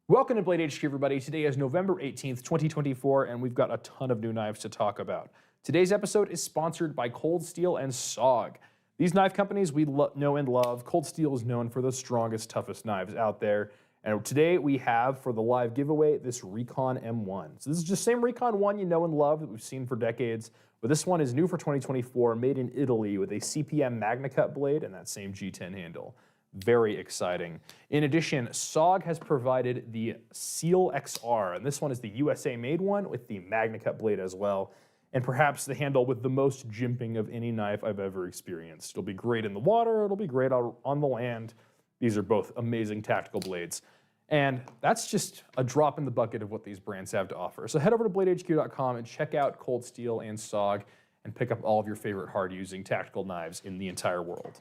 Welcome to Blade HQ, everybody. Today is November 18th, 2024, and we've got a ton of new knives to talk about. Today's episode is sponsored by Cold Steel and SOG. These knife companies we know and love. Cold Steel is known for the strongest, toughest knives out there. And today we have, for the live giveaway, this Recon M1. So this is just the same Recon 1 you know and love that we've seen for decades, but this one is new for 2024, made in Italy with a CPM Magnacut blade and that same G10 handle. Very exciting. In addition, SOG has provided the Seal XR, and this one is the USA-made one with the Magnacut blade as well, and perhaps the handle with the most jimping of any knife I've ever experienced. It'll be great in the water, it'll be great on the land. These are both amazing tactical blades. And that's just a drop in the bucket of what these brands have to offer. So head over to bladehq.com and check out Cold Steel and SOG and pick up all of your favorite hard-using tactical knives in the entire world.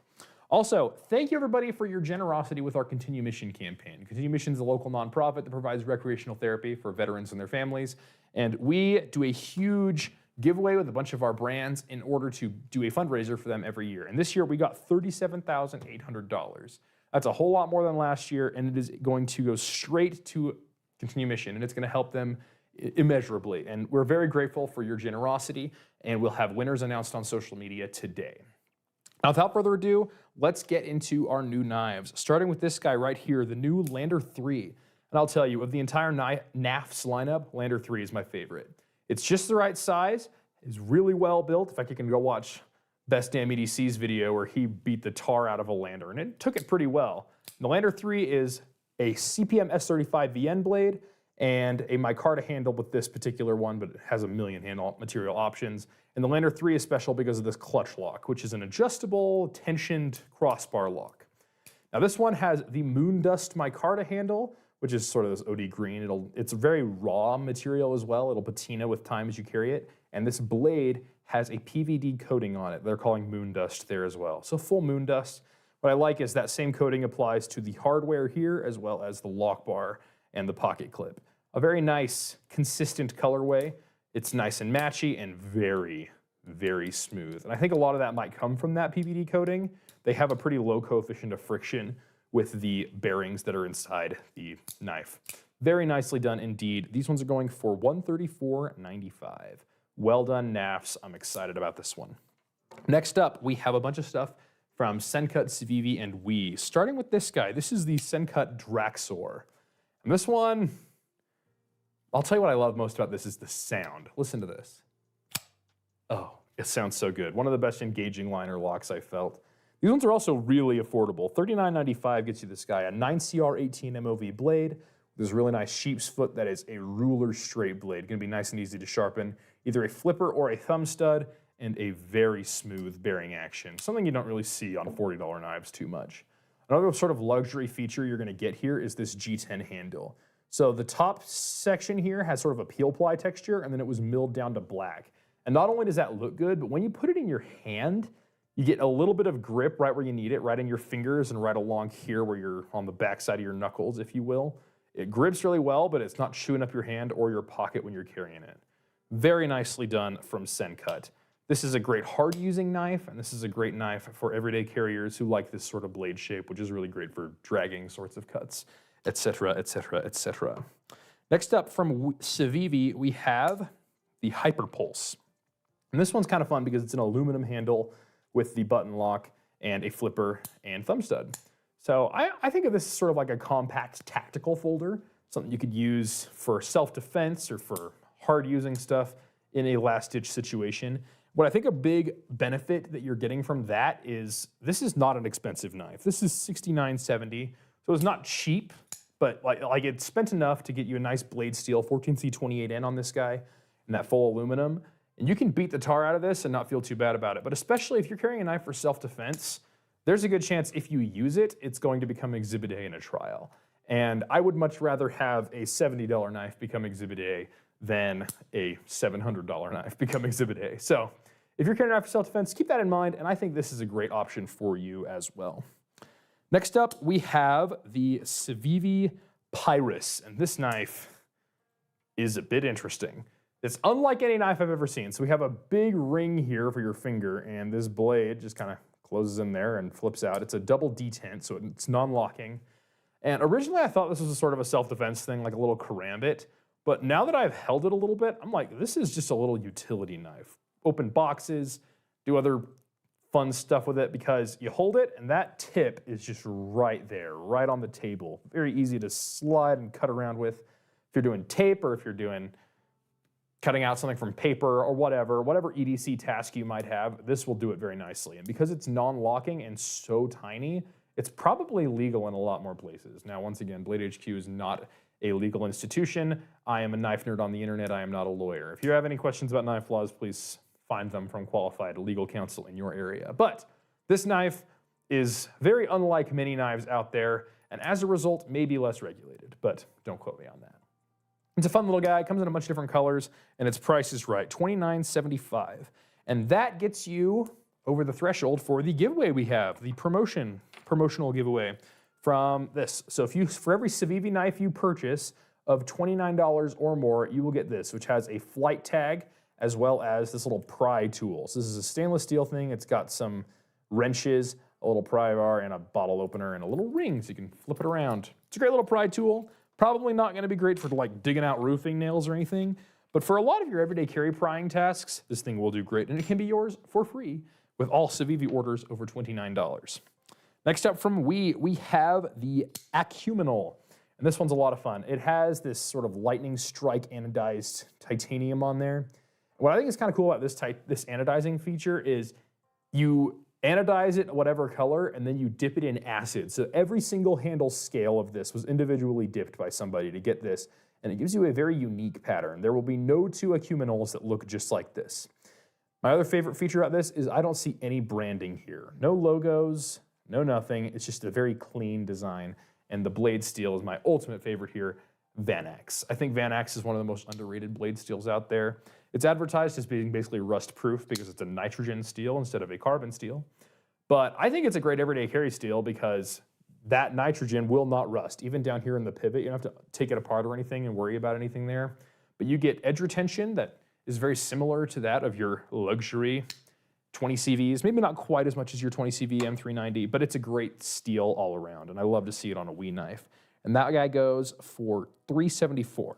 Also, thank you everybody for your generosity with our Continue Mission campaign. Continue Mission is a local nonprofit that provides recreational therapy for veterans and their families. And we do a huge giveaway with a bunch of our brands in order to do a fundraiser for them every year. And this year we got $37,800. That's a whole lot more than last year, and it is going to go straight to Continue Mission, and it's going to help them immeasurably. And we're very grateful for your generosity, and we'll have winners announced on social media today. Now, without further ado, let's get into our new knives, starting with this guy right here, the new Lander 3. And I'll tell you, of the entire Knafs lineup, Lander 3 is my favorite. It's just the right size, is really well built. In fact, you can go watch Best Damn EDC's video where he beat the tar out of a Lander, and it took it pretty well. And the Lander 3 is a CPM S35 VN blade and a Micarta handle with this particular one, but it has a million handle material options. And the Lander 3 is special because of this clutch lock, which is an adjustable, tensioned crossbar lock. Now this one has the Moondust Micarta handle, which is sort of this OD green. It's a very raw material as well. It'll patina with time as you carry it. And this blade has a PVD coating on it. They're calling Moondust there as well. So full Moondust. What I like is that same coating applies to the hardware here as well as the lock bar and the pocket clip. A very nice, consistent colorway. It's nice and matchy and very, very smooth. And I think a lot of that might come from that PVD coating. They have a pretty low coefficient of friction with the bearings that are inside the knife. Very nicely done indeed. These ones are going for $134.95. Well done, Knafs. I'm excited about this one. Next up, we have a bunch of stuff from SENCUT, CIVIVI, and WE. Starting with this guy. This is the SENCUT Draxor. And this one, I'll tell you what I love most about this is the sound. Listen to this. Oh, it sounds so good. One of the best engaging liner locks I felt. These ones are also really affordable. $39.95 gets you this guy, a 9CR18 MOV blade with this really nice sheep's foot that is a ruler straight blade. Gonna be nice and easy to sharpen. Either a flipper or a thumb stud, and a very smooth bearing action. Something you don't really see on $40 knives too much. Another sort of luxury feature you're gonna get here is this G10 handle. So the top section here has sort of a peel ply texture, and then it was milled down to black. And not only does that look good, but when you put it in your hand, you get a little bit of grip right where you need it, right in your fingers and right along here where you're on the back side of your knuckles, if you will. It grips really well, but it's not chewing up your hand or your pocket when you're carrying it. Very nicely done from SENCUT. This is a great hard-using knife, and this is a great knife for everyday carriers who like this sort of blade shape, which is really great for dragging sorts of cuts, etc., etc., etc. Next up from CIVIVI, we have the Hyperpulse. And this one's kind of fun because it's an aluminum handle with the button lock and a flipper and thumb stud. So I think of this as sort of like a compact tactical folder, something you could use for self-defense or for hard-using stuff in a last-ditch situation. What I think a big benefit that you're getting from that is this is not an expensive knife. This is $69.70, so it's not cheap, but like it's spent enough to get you a nice blade steel, 14C28N on this guy, and that full aluminum. And you can beat the tar out of this and not feel too bad about it. But especially if you're carrying a knife for self-defense, there's a good chance if you use it, it's going to become Exhibit A in a trial. And I would much rather have a $70 knife become Exhibit A than a $700 knife become Exhibit A. So if you're carrying a knife for self-defense, keep that in mind, and I think this is a great option for you as well. Next up, we have the CIVIVI Pyrus, and this knife is a bit interesting. It's unlike any knife I've ever seen. So we have a big ring here for your finger, and this blade just kind of closes in there and flips out. It's a double detent, so it's non-locking. And originally I thought this was a sort of a self-defense thing, like a little karambit. But now that I've held it a little bit, I'm like, this is just a little utility knife. Open boxes, do other fun stuff with it because you hold it and that tip is just right there, right on the table. Very easy to slide and cut around with. If you're doing tape or if you're doing cutting out something from paper or whatever EDC task you might have, this will do it very nicely. And because it's non-locking and so tiny, it's probably legal in a lot more places. Now, once again, Blade HQ is not a legal institution. I am a knife nerd on the internet. I am not a lawyer. If you have any questions about knife laws, please find them from qualified legal counsel in your area. But this knife is very unlike many knives out there, and as a result, may be less regulated, but don't quote me on that. It's a fun little guy. It comes in a bunch of different colors, and its price is right, $29.75. And that gets you over the threshold for the giveaway we have, the promotional giveaway from this. So for every CIVIVI knife you purchase of $29 or more, you will get this, which has a flight tag as well as this little pry tool. So this is a stainless steel thing. It's got some wrenches, a little pry bar, and a bottle opener, and a little ring so you can flip it around. It's a great little pry tool. Probably not going to be great for like digging out roofing nails or anything, but for a lot of your everyday carry prying tasks, this thing will do great, and it can be yours for free with all CIVIVI orders over $29. Next up from we have the Acuminal, and this one's a lot of fun. It has this sort of lightning strike anodized titanium on there. What I think is kind of cool about this anodizing feature is you anodize it whatever color, and then you dip it in acid. So every single handle scale of this was individually dipped by somebody to get this, and it gives you a very unique pattern. There will be no two Acuminals that look just like this. My other favorite feature about this is I don't see any branding here. No logos, no nothing. It's just a very clean design, and the blade steel is my ultimate favorite here, Vanax. I think Vanax is one of the most underrated blade steels out there. It's advertised as being basically rust-proof because it's a nitrogen steel instead of a carbon steel. But I think it's a great everyday carry steel because that nitrogen will not rust. Even down here in the pivot, you don't have to take it apart or anything and worry about anything there. But you get edge retention that is very similar to that of your luxury 20 CVs. Maybe not quite as much as your 20 CV M390, but it's a great steel all around. And I love to see it on a Wii knife. And that guy goes for $374.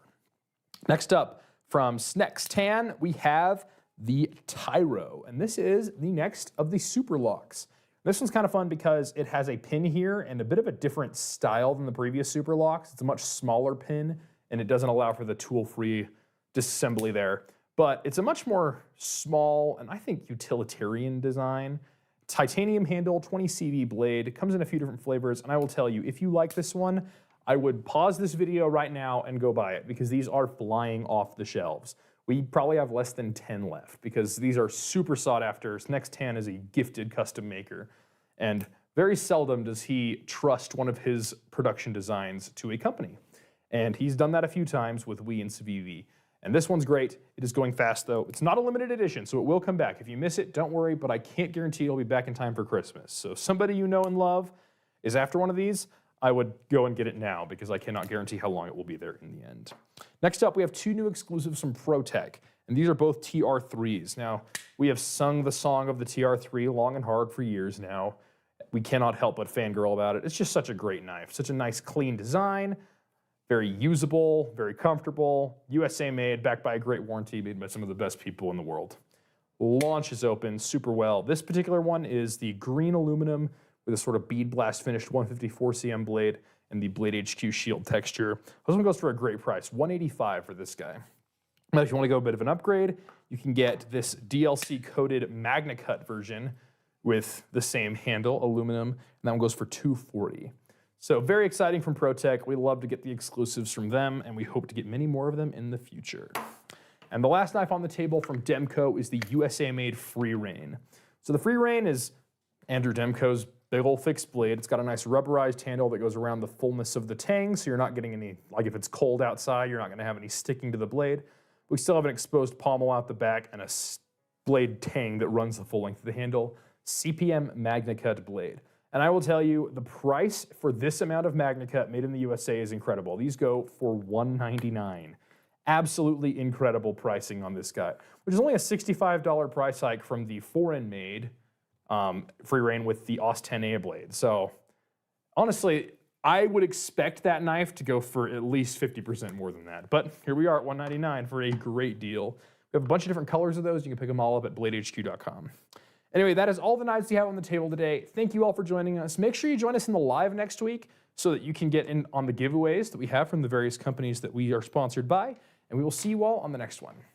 Next up, from Snex Tan, we have the Tyro, and this is the next of the super locks. This one's kind of fun because it has a pin here and a bit of a different style than the previous super locks. It's a much smaller pin, and it doesn't allow for the tool-free disassembly there. But it's a much more small and I think utilitarian design. Titanium handle, 20 CV blade, it comes in a few different flavors, and I will tell you, if you like this one, I would pause this video right now and go buy it because these are flying off the shelves. We probably have less than 10 left because these are super sought after. Snex Tan is a gifted custom maker, and very seldom does he trust one of his production designs to a company. And he's done that a few times with Wii and CIVIVI. And this one's great. It is going fast though. It's not a limited edition, so it will come back. If you miss it, don't worry, but I can't guarantee it'll be back in time for Christmas. So if somebody you know and love is after one of these, I would go and get it now because I cannot guarantee how long it will be there in the end. Next up, we have two new exclusives from ProTech, and these are both TR3s. Now, we have sung the song of the TR3 long and hard for years now. We cannot help but fangirl about it. It's just such a great knife, such a nice, clean design, very usable, very comfortable, USA made, backed by a great warranty, made by some of the best people in the world. Launches open super well. This particular one is the green aluminum with a sort of bead blast finished 154 cm blade and the Blade HQ shield texture. This one goes for a great price, $185 for this guy. Now, if you want to go a bit of an upgrade, you can get this DLC coated Magnacut version with the same handle, aluminum, and that one goes for $240. So very exciting from ProTech. We love to get the exclusives from them, and we hope to get many more of them in the future. And the last knife on the table from Demko is the USA-made Freereign. So the Freereign is Andrew Demko's big old fixed blade. It's got a nice rubberized handle that goes around the fullness of the tang, so you're not getting any, like if it's cold outside, you're not gonna have any sticking to the blade. We still have an exposed pommel out the back and a blade tang that runs the full length of the handle. CPM Magnacut blade. And I will tell you, the price for this amount of Magnacut made in the USA is incredible. These go for $199. Absolutely incredible pricing on this guy, which is only a $65 price hike from the foreign-made Freereign with the AUS 10A blade. So honestly, I would expect that knife to go for at least 50% more than that. But here we are at $199 for a great deal. We have a bunch of different colors of those. You can pick them all up at bladehq.com. Anyway, that is all the knives we have on the table today. Thank you all for joining us. Make sure you join us in the live next week so that you can get in on the giveaways that we have from the various companies that we are sponsored by. And we will see you all on the next one.